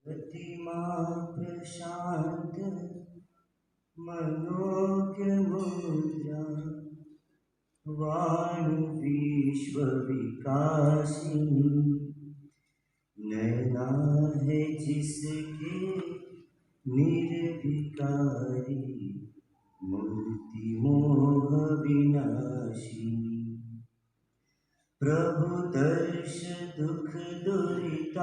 प्रतिमा प्रशांत मनोज्ञ मुद्रा वाणी विश्व विकासिनी नैना है जिसके निर्विकारी मूर्ति मोह विनाशिनी प्रभु दर्श दुख दुरितापहारी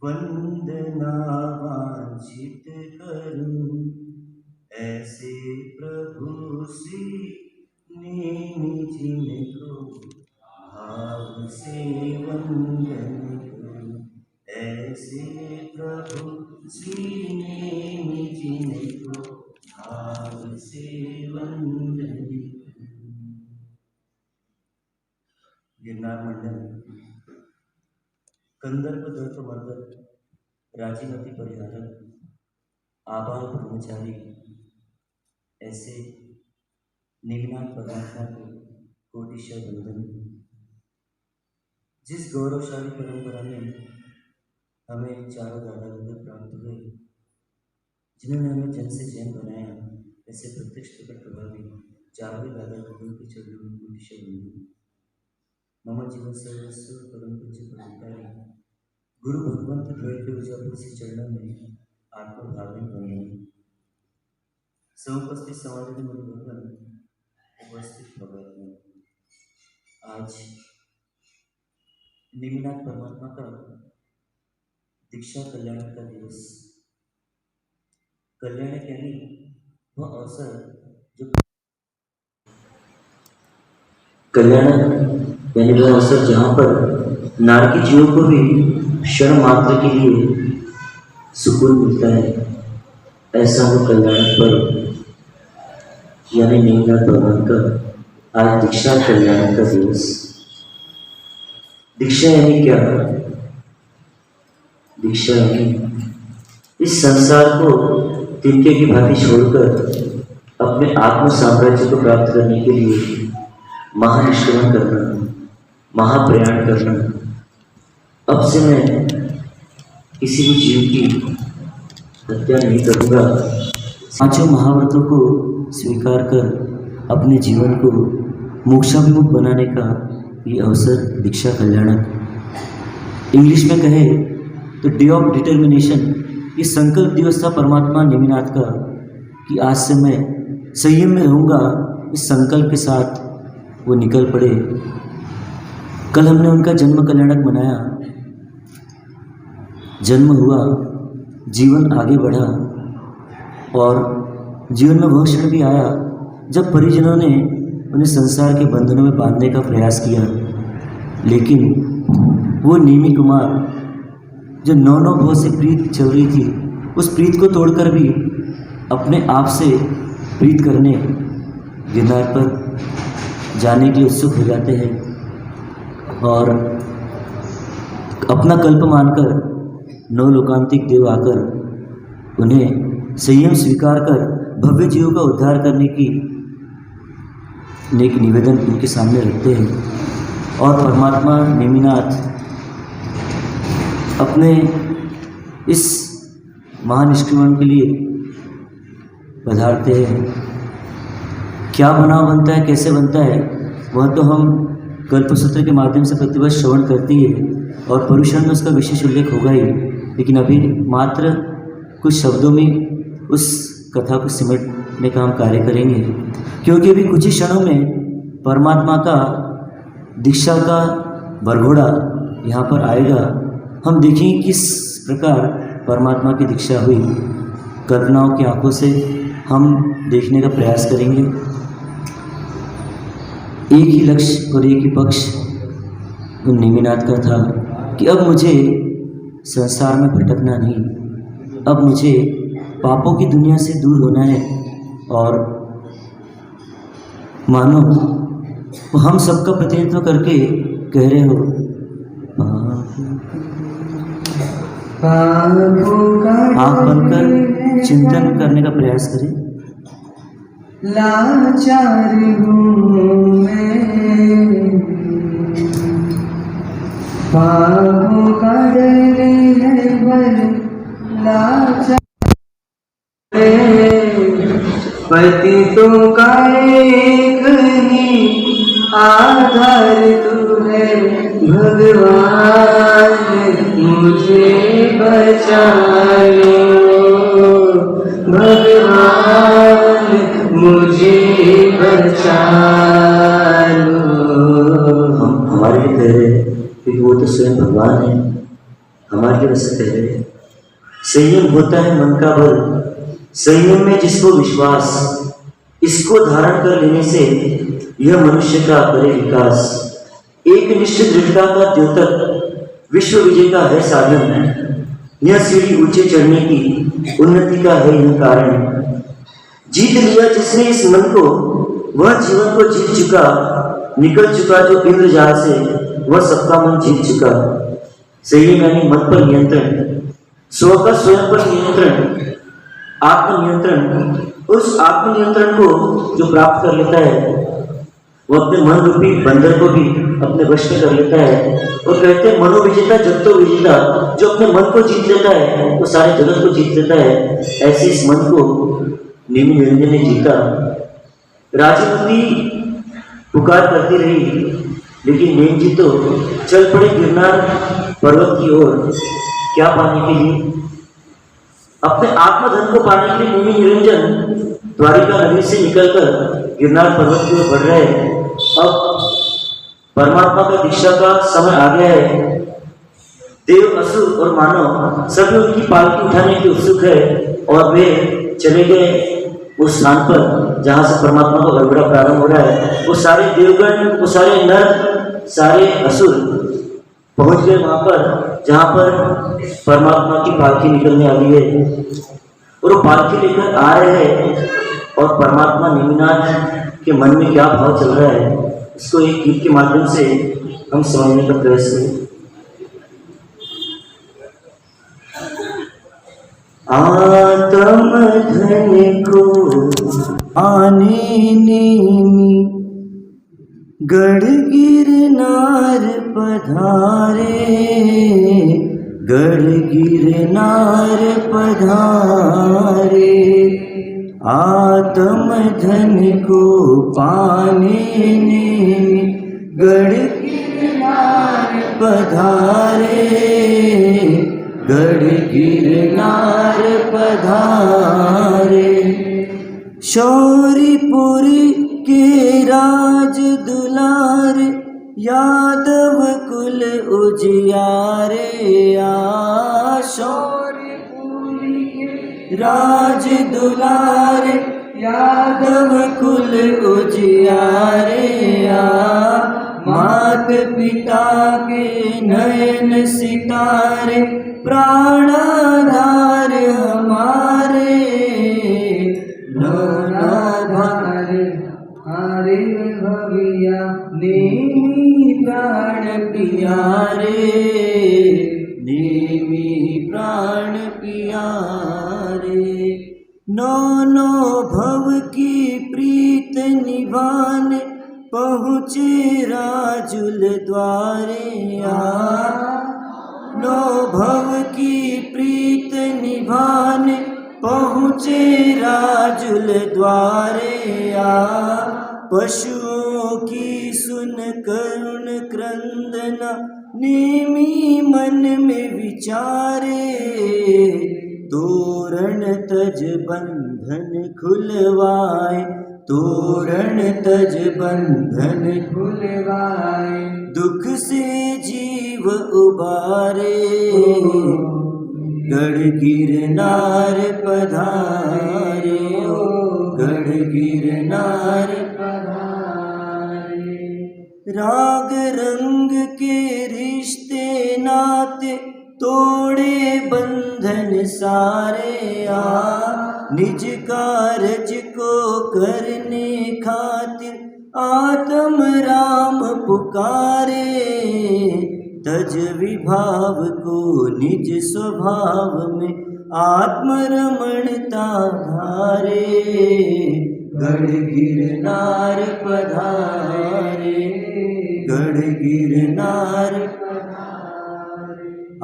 वंदना वांछित करूं ऐसे प्रभु श्री नेमि जिनको भाव से वंदन करूं ऐसे प्रभु श्री नेमि जिनको भाव से वंदन करूं। गिरनार मंडल कंदर्प दर्प मर्दक राजीमती परिहारक आबाल ब्रह्मचारी ऐसे नेमिनाथ परमात्मा को कोटिशः वंदन। जिस गौरवशाली परंपरा में हमें चारों दादा दादा प्राप्त हुए, जिन्होंने हमें जन से जैन बनाया, ऐसे प्रत्यक्ष प्रकट प्रभावी चारों दादा दादा के चरणों में कोटिशः वंदन। मम जीवन सर्वस्व परम पूज्य परंपरारी गुरु भगवंत द्वैत उजापुर से चरणों में आत्मभावी वंदन। समुपस्थित समाज में गुरु भगवान उपस्थित भगवान, आज नेमिनाथ परमात्मा का दीक्षा कल्याण का दिवस। कल्याण यानी वह अवसर जो कल्याण यानी वह अवसर जहाँ पर नारकी जीवों को भी क्षण मात्र के लिए सुकून मिलता है, ऐसा वो कल्याण पर यानी नेमिनाथ भगवान का आज दीक्षा कल्याण का दिवस। दीक्षा यानी क्या? दीक्षा यानी इस संसार को तिनके की भांति छोड़कर अपने आत्म साम्राज्य को प्राप्त करने के लिए महानिष्क्रमण करना, महाप्रयाण करना। अब से मैं किसी भी जीव की हत्या नहीं करूँगा। पांचों महाव्रतों को स्वीकार कर अपने जीवन को मोक्षाभिमुख बनाने का ये अवसर दीक्षा कल्याणक। इंग्लिश में कहे तो डे ऑफ डिटर्मिनेशन। ये संकल्प दिवस था परमात्मा नेमिनाथ का कि आज से मैं संयम में रहूँगा। इस संकल्प के साथ वो निकल पड़े। कल हमने उनका जन्म कल्याणक मनाया। जन्म हुआ, जीवन आगे बढ़ा और जीवन में वह क्षण भी आया जब परिजनों ने उन्हें संसार के बंधनों में बांधने का प्रयास किया, लेकिन वो नेमि कुमार जो नौ भव से प्रीत चल रही थी, उस प्रीत को तोड़कर भी अपने आप से प्रीत करने गिरनार पर जाने के लिए उत्सुक हो जाते हैं और अपना कल्प मानकर नौ लोकांतिक देव आकर उन्हें संयम स्वीकार कर भव्य जीवों का उद्धार करने की नेक निवेदन उनके सामने रखते हैं। और परमात्मा नेमिनाथ अपने इस महानिष्क्रमण के लिए पधारते हैं। क्या बनाव बनता है, कैसे बनता है, वह तो हम कल्पसूत्र के माध्यम से प्रतिवर्ष श्रवण करती है और परुषण में उसका विशेष उल्लेख होगा ही, लेकिन अभी मात्र कुछ शब्दों में उस कथा को सिमटने का हम कार्य करेंगे, क्योंकि अभी कुछ ही क्षणों में परमात्मा का दीक्षा का बरघोड़ा यहाँ पर आएगा। हम देखेंगे किस प्रकार परमात्मा की दीक्षा हुई। कल्पनाओं की आंखों से हम देखने का प्रयास करेंगे। एक ही लक्ष्य और एक ही पक्ष उन नेमिनाथ का था कि अब मुझे संसार में भटकना नहीं, अब मुझे पापों की दुनिया से दूर होना है। और मानो हम सबका प्रतिनिधित्व करके कह रहे हो, आँख बनकर चिंतन करने का प्रयास करें। लाचार हूँ मैं पापों का डर है पर लाचार पतितों का एक ही आधार तू है भगवान, मुझे बचा लो भगवान, मुझे बचा लो। हम हमारे लिए कह रहे हैं क्योंकि वो तो स्वयं भगवान है, हमारे लिए वैसे कह रहे हैं। संयम होता है मन का बल, संयम में जिसको विश्वास, इसको धारण कर लेने से यह मनुष्य का करे विकास। एक निश्चित दृढ़ता का द्योतक विश्व विजय का है साधन, यह सीढ़ी ऊंचे चढ़ने की उन्नति का है यह कारण। जीत लिया जिसने इस मन को, वह जीवन को जीत चुका, निकल चुका जो इंद्रजाल से, वह सबका मन जीत चुका। संयम यानी मन पर नियंत्रण, स्व का स्वयं पर नियंत्रण, आत्मनियंत्रण। उस आत्मनियंत्रण को जो प्राप्त कर लेता है वो अपने मन रूपी बंदर को भी अपने वश में कर लेता है। और कहते हैं मनोविजेता जब तो विजेता, जो अपने मन को जीत लेता है वो सारे जगत को जीत लेता है। ऐसे इस मन को नेमि निरंजन ने जीता। राजमती पुकार करती रही, लेकिन नेम जी तो चल पड़े गिरनार पर्वत की ओर। क्या पाने के लिए? अपने आत्मधन को पाने के लिए नेमि निरंजन द्वारिका नगरी से निकलकर गिरनार पर्वत की ओर बढ़ रहे हैं। अब परमात्मा का दीक्षा का समय आ गया है। देव, असुर और मानव सभी उनकी पालकी उठाने की उत्सुक है और वे चले गए उस स्थान पर जहां से परमात्मा का गड़बड़ा प्रारंभ हो रहा है। वो सारे देवगण, वो सारे नर, सारे असुर पहुंच गए वहां पर जहां पर परमात्मा की पालकी निकलने वाली है। और वो पालकी लेकर आ रहे हैं और परमात्मा नेमिनाथ के मन में क्या भाव चल रहा है, इसको एक गीत के माध्यम से हम समझने का प्रयास करें। आत्म धन को आने नेमि गढ़ गिरनार पधारे, गढ़ गिरनार पधारे। आत्म धन को पाने नेमि गढ़ गिरनार पधारे, गढ़ गिरनार पधारे। शौरीपुरी के राज दुलारे, यादव कुल उजियारे। शौरीपुरी के राज दुलारे, यादव कुल उजियारे। मात पिता के नयन सितारे, प्राणाधार हमारे। नौना भारे हारे भगिया, नेमि प्राण पियारे, नेमि प्राण पियारे। नौ भव की प्रीत निभाने, पहुँचे राजुल द्वारे। नौ भव की प्रीत निभाने, पहुँचे राजुल द्वारे। पशुओं की सुन करुण क्रंदना, नेमि मन में विचारे। तोरण तज बंधन खुलवाए, तोरण तज बंधन खुलवाए। दुख से जीव उबारे, गढ़ गिरनार पधारे। गढ़ गिरनार पधारे। राग रंग के रिश्ते नाते, तोड़े बंधन सारे। निज कारज को करने खातिर, आत्म राम पुकारे। तज विभाव को निज स्वभाव में, आत्मरमणता धारे। गढ़ गिरनार पधारे, गढ़ गिरनार पधारे।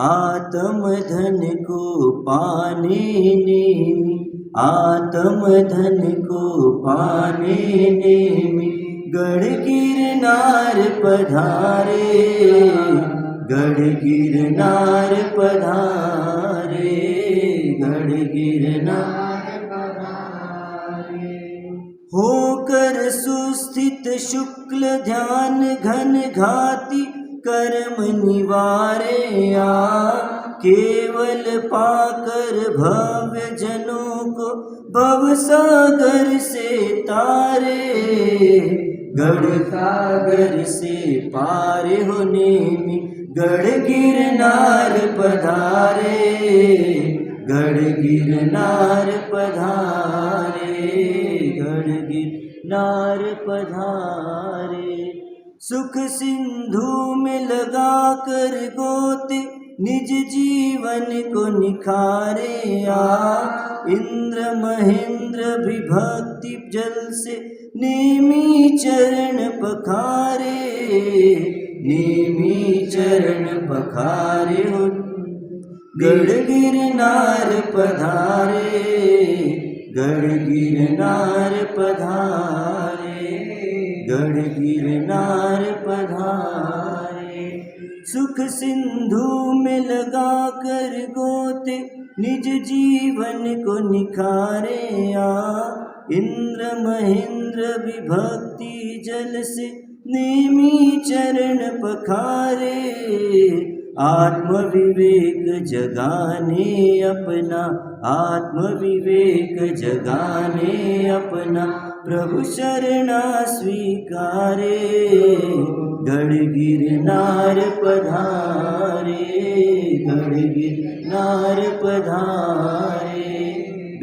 आत्म धन को पाने नेमी, आत्म धन को पाने नेमी गढ़ गिरनार पधारे, गढ़ गिरनार पधारे, गढ़ गिरनार पधारे। होकर सुस्थित शुक्ल ध्यान घन घाती कर्म निवारे आ, केवल पाकर भव्य जनों को भव सागर से तारे, गढ़ सागर से पारे होने में गढ़ गिरनार पधारे, गढ़ गिरनार पधारे, गढ़ गिरनार पधारे। सुख सिंधु में लगा कर गोते निज जीवन को निखारे आ, इंद्र महेंद्र भी भक्ति जल से नेमी चरण पखारे, नेमी चरण पखारे हो गढ़ गिरनार पधारे, गढ़ गिरनार पधारे, गढ़ गिरनार पधारे। सुख सिंधु में लगा कर गोते निज जीवन को निखारे आ, इंद्र महेंद्र भी भक्ति जल से नेमी चरण पखारे, आत्म विवेक जगाने अपना, आत्म विवेक जगाने अपना प्रभु शरणा स्वीकारे, गढ़ गिरनार पधारे, गढ़ गिरनार पधारे,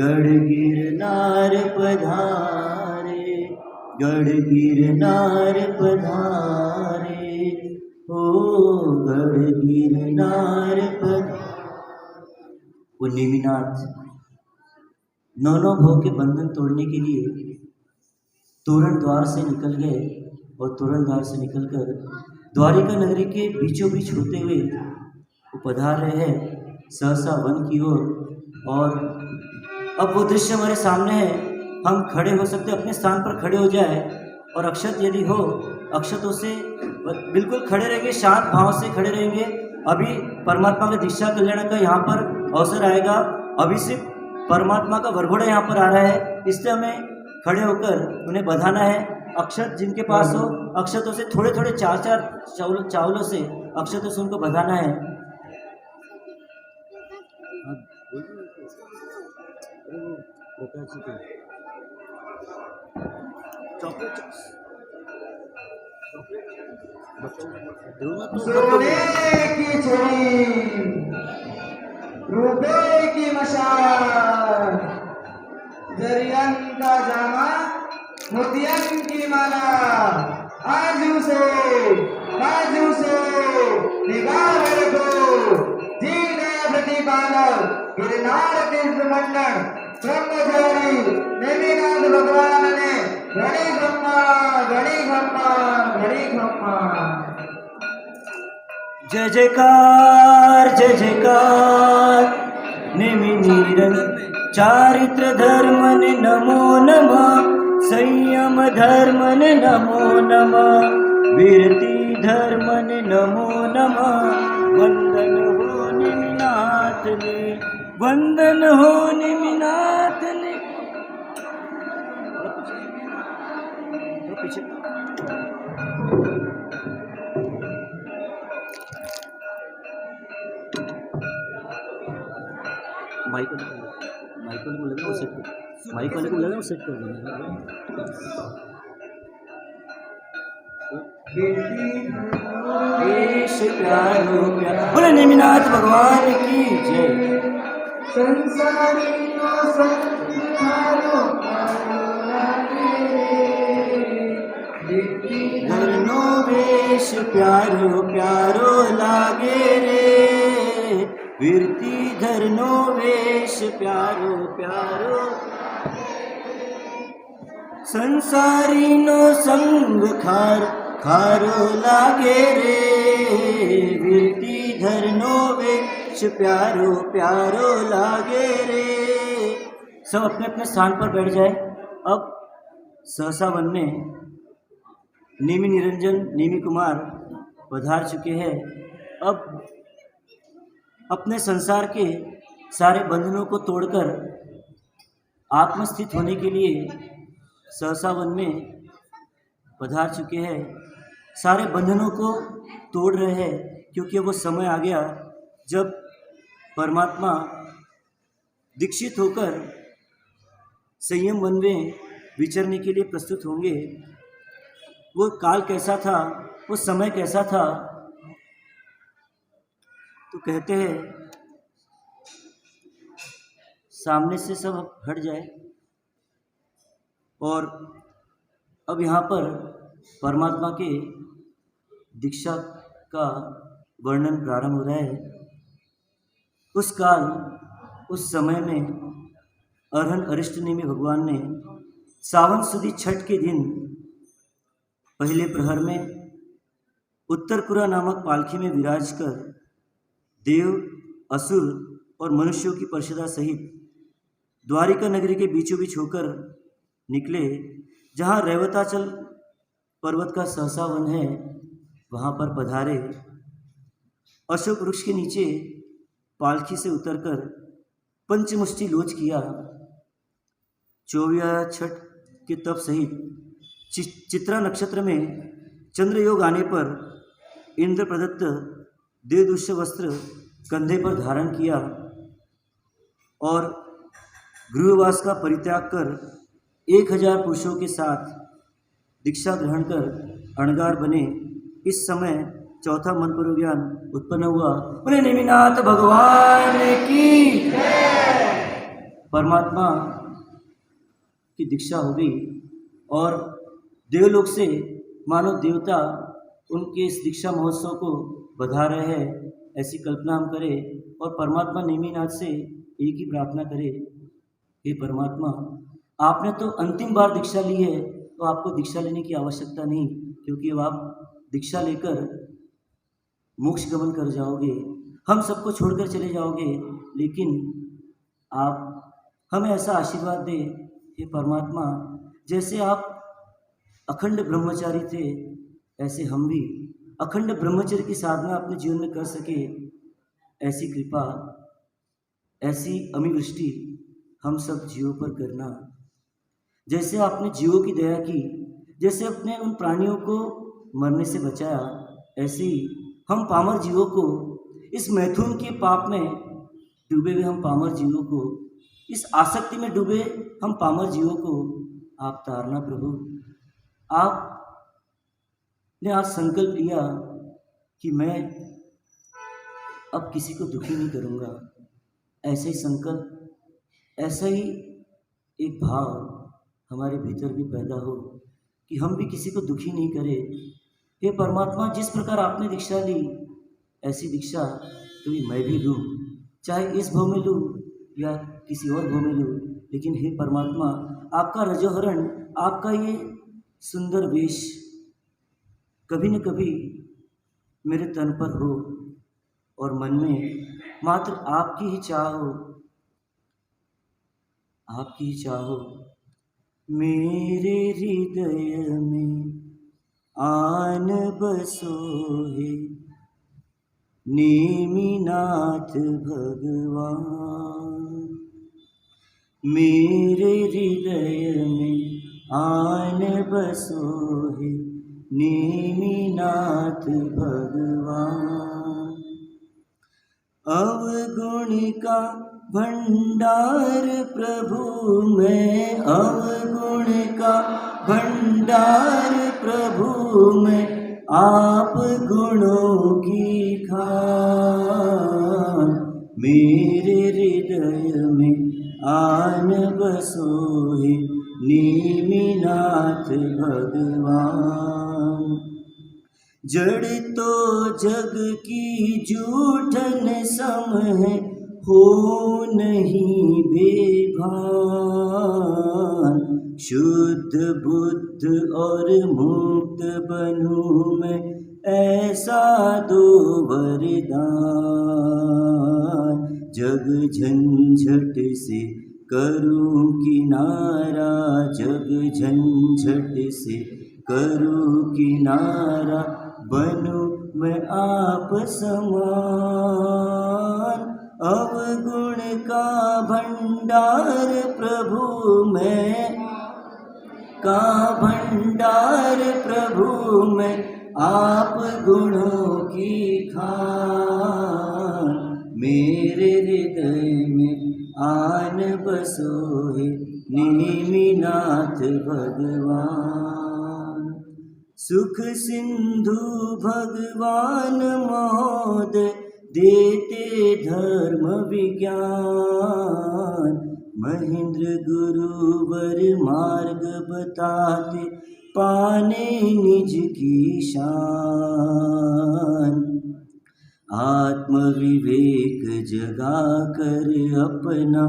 गढ़ गिरनार पधारे, गढ़ गिरनार पधारे, ओ गढ़ गिरनार पधारे। वो नेमिनाथ नौ भोग के बंधन तोड़ने के लिए तोरण द्वार से निकल गए और तोरण द्वार से निकलकर द्वारिका नगरी के बीचों बीच होते हुए वो पधार रहे हैं सहसा वन की ओर। और अब वो दृश्य हमारे सामने है, हम खड़े हो सकते, अपने स्थान पर खड़े हो जाए और अक्षत यदि हो, अक्षतों से बिल्कुल खड़े रहेंगे, शांत भाव से खड़े रहेंगे। अभी परमात्मा के दीक्षा कल्याण का यहाँ पर अवसर आएगा, अभी सिर्फ परमात्मा का वरघोड़ा यहाँ पर आ रहा है, इसलिए हमें खड़े होकर उन्हें बधाना है। अक्षत जिनके पास हो, अक्षतों से थोड़े थोड़े चार चावलों से अक्षतों से उनको बधाना है। सोने की छड़ी, रुपए की मशाल, जरियन का जामा, मोतियन की माला, आजू से निगाह रखो, जीने प्रतिपालक गिरनार तीर्थ मंडल ब्रह्मचारी नेमिनाथ भगवान ने घड़ी खम्मा घड़ी खम्मा घड़ी खम्मा। जय जयकार जय जयकार, नेमि नीरन चारित्र धर्मन नमो नमः, संयम धर्मन नमो नमः, वीरति धर्मन नमो नमः। वंदन हो नेमिनाथ ने, वंदन हो नेमिनाथ ने। माइक वाले को लगा वो सेट कर, माइक वाले को लगा वो सेट कर देना। प्यारो प्यार बोले नेमिनाथ भगवान की जय। धरनो वेश प्यारो प्यारो लागे रे, वीरती धरनो वेश प्यारो प्यारो। संसारी नो संग खारो लागे रे वीरती धरनो वेश प्यारो प्यारो लागे रे। सब अपने अपने स्थान पर बैठ जाए। अब सहसा वन में नेमी निरंजन नेमी कुमार पधार चुके हैं। अब अपने संसार के सारे बंधनों को तोड़कर आत्मस्थित होने के लिए सहसा वन में पधार चुके हैं। सारे बंधनों को तोड़ रहे हैं, क्योंकि वो समय आ गया जब परमात्मा दीक्षित होकर संयम वन में विचरने के लिए प्रस्तुत होंगे। वो काल कैसा था, वो समय कैसा था, तो कहते हैं सामने से सब हट जाए। और अब यहाँ पर परमात्मा के दीक्षा का वर्णन प्रारंभ हो रहा है। उस काल उस समय में अरहन अरिष्ट नेमी भगवान ने सावन सुदी छठ के दिन पहले प्रहर में उत्तरकुरा नामक पालकी में विराज कर देव, असुर और मनुष्यों की परिषदा सहित द्वारिका नगरी के बीचों बीच होकर निकले। जहाँ रेवताचल पर्वत का सहसा वन है, वहाँ पर पधारे। अशोक वृक्ष के नीचे पालकी से उतरकर पंचमुष्टि लोच किया। 24 छठ के तप सहित चित्रा नक्षत्र में चंद्र योग आने पर इंद्र प्रदत्त देवदुष्य वस्त्र कंधे पर धारण किया और गृहवास का परित्याग कर 1000 पुरुषों के साथ दीक्षा ग्रहण कर अणगार बने। इस समय चौथा मन पर ज्ञान उत्पन्न हुआ। बोले नेमिनाथ भगवान की। परमात्मा की दीक्षा हो गई और देवलोक से मानव देवता उनके इस दीक्षा महोत्सव को बधा रहे हैं, ऐसी कल्पना हम करें और परमात्मा नेमिनाथ से एक ही प्रार्थना करें, हे परमात्मा, आपने तो अंतिम बार दीक्षा ली है, तो आपको दीक्षा लेने की आवश्यकता नहीं, क्योंकि अब आप दीक्षा लेकर मोक्ष गमन कर जाओगे, हम सबको छोड़कर चले जाओगे। लेकिन आप हमें ऐसा आशीर्वाद दे, हे परमात्मा, जैसे आप अखंड ब्रह्मचारी थे, ऐसे हम भी अखंड ब्रह्मचर्य की साधना अपने जीवन में कर सके। ऐसी कृपा, ऐसी अमिवृष्टि हम सब जीवों पर करना। जैसे आपने जीवों की दया की, जैसे अपने उन प्राणियों को मरने से बचाया, ऐसे ही हम पामर जीवों को, इस मैथुन के पाप में डूबे हुए हम पामर जीवों को, इस आसक्ति में डूबे हम पामर जीवों को आप तारना प्रभु। आपने आज संकल्प लिया कि मैं अब किसी को दुखी नहीं करूँगा। ऐसे ही संकल्प, ऐसा ही एक भाव हमारे भीतर भी पैदा हो कि हम भी किसी को दुखी नहीं करें। हे परमात्मा, जिस प्रकार आपने दीक्षा ली, ऐसी दीक्षा तो मैं भी लूँ, चाहे इस भाव में लूँ या किसी और भाव में लूँ। लेकिन हे परमात्मा, आपका रजोहरण, आपका ये सुंदर वेश कभी न कभी मेरे तन पर हो और मन में मात्र आपकी ही चाह हो, आपकी ही चाह हो। मेरे हृदय में आन बसोहे नेमिनाथ भगवान। मेरे हृदय में आन बसोहे नेमिनाथ भगवान। अवगुण का भंडार प्रभु मैं, अवगुण का भंडार प्रभु मैं, आप गुणों की खान। मेरे हृदय में आन बसोहे नेमिनाथ भगवान। जड़ तो जग की जूठन सम है, हो नहीं बेभान, शुद्ध बुद्ध और मुक्त बनूं मैं, ऐसा दो वरदान। जग झंझट से करूं किनारा, जग झंझट से करूं किनारा, बनूं मैं आप समान। अवगुण का भंडार प्रभु मैं, का भंडार प्रभु मैं, आप गुणों की खान। मेरे हृदय में आन बसोहे नेमिनाथ भगवान। सुख सिंधु भगवान महोदय, देते धर्म विज्ञान। महेंद्र गुरुवर मार्ग बताते, पाने निज की शान। आत्म विवेक जगा कर अपना,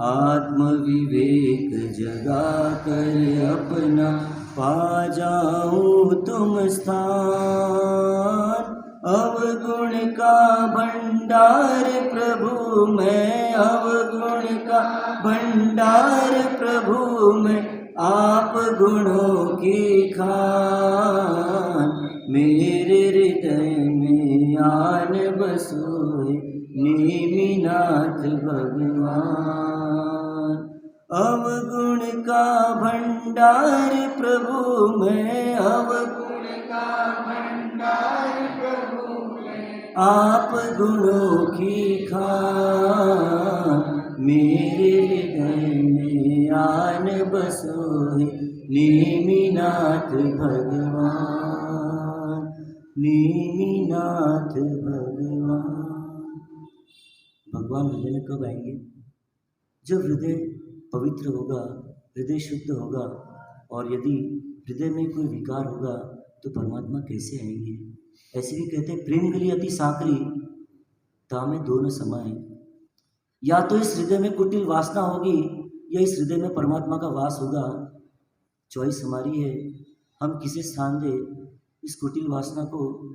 आत्म विवेक जगा कर अपना, पा जाऊं तुम स्थान। अवगुण का भंडार प्रभु मैं, अवगुण का भंडार प्रभु मैं, आप गुणों की खान। मेरे हृदय में आन बसोए नेमिनाथ भगवान। अवगुण का भंडार प्रभु मैं, अवगुण का भंडार प्रभु मैं, आप गुणों की खान। मेरे हृदय में आन बसोए नेमिनाथ भगवान, नेमिनाथ भगवान। भगवान हृदय में कब आएंगे? जब हृदय पवित्र होगा, हृदय शुद्ध होगा। और यदि हृदय में कोई विकार होगा तो परमात्मा कैसे आएंगे? ऐसे भी कहते हैं, प्रेम गली अति साकरी, तामे दोनों समाए। या तो इस हृदय में कुटिल वासना होगी, या इस हृदय में परमात्मा का वास होगा। चॉइस हमारी है, हम किसे स्थान दे। इस कुटिल वासना को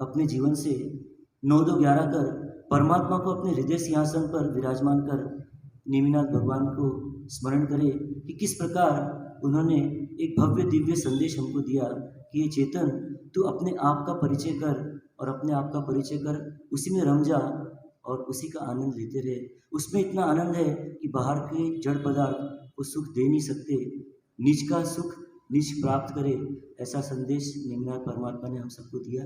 अपने जीवन से 9-2-11 कर परमात्मा को अपने हृदय सिंहासन पर विराजमान कर नेमिनाथ भगवान को स्मरण करें कि किस प्रकार उन्होंने एक भव्य दिव्य संदेश हमको दिया कि ये चेतन, तू अपने आप का परिचय कर, और अपने आप का परिचय कर, उसी में रम जा और उसी का आनंद लेते रहे। उसमें इतना आनंद है कि बाहर के जड़ पदार्थ वो सुख दे नहीं सकते। निज का सुख निज प्राप्त करे, ऐसा संदेश नेमिनाथ परमात्मा ने हम सबको दिया।